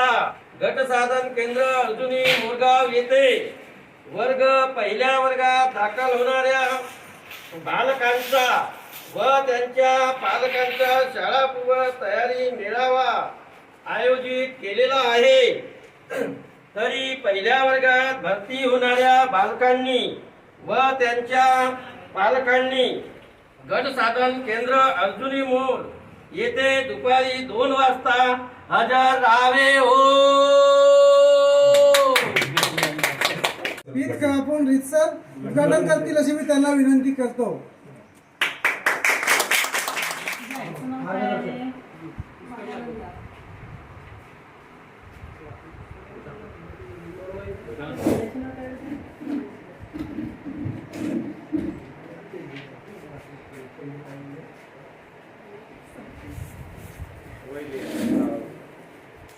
वाजता गट साधन केंद्र अर्जुनी मोरगाव येथे वर्ग पहिल्या वर्गात दाखल होणाऱ्या बालकांचा व त्यांच्या पालकांचा शाळापूर्व तयारी मेळावा आयोजित केलेला आहे। तरी पहिल्या वर्गात भरती होणाऱ्या बालकांनी व त्यांच्या पालकांनी गट साधन केंद्र अर्जुनी मोर येथे दुपारी 2 वाजता हजर राहावे हो। ईद कापून रीतसर उद्घाटन करतील अशी मी त्यांना विनंती करतो।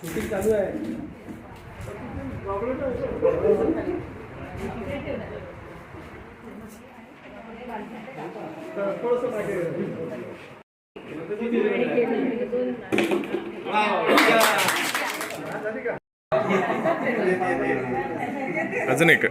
शूटिंग चालू आहे। अजून एक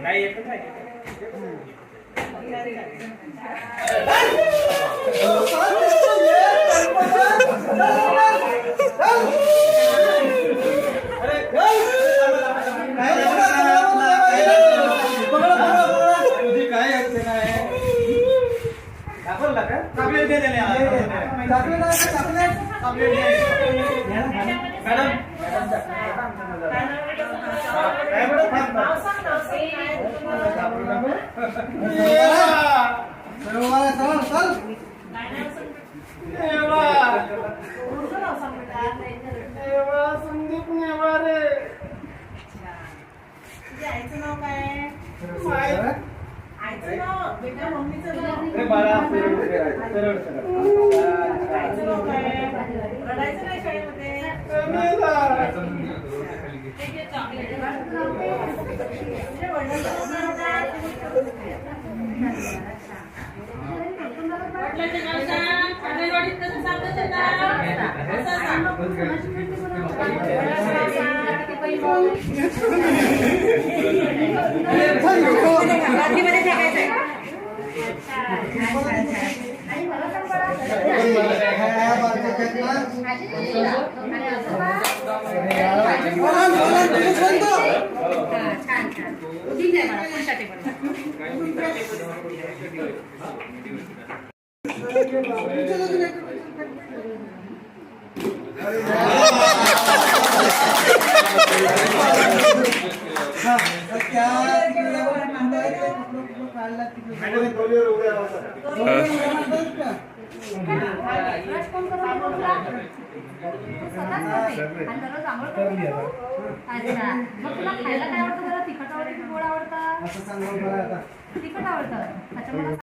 तिखट आवडतं?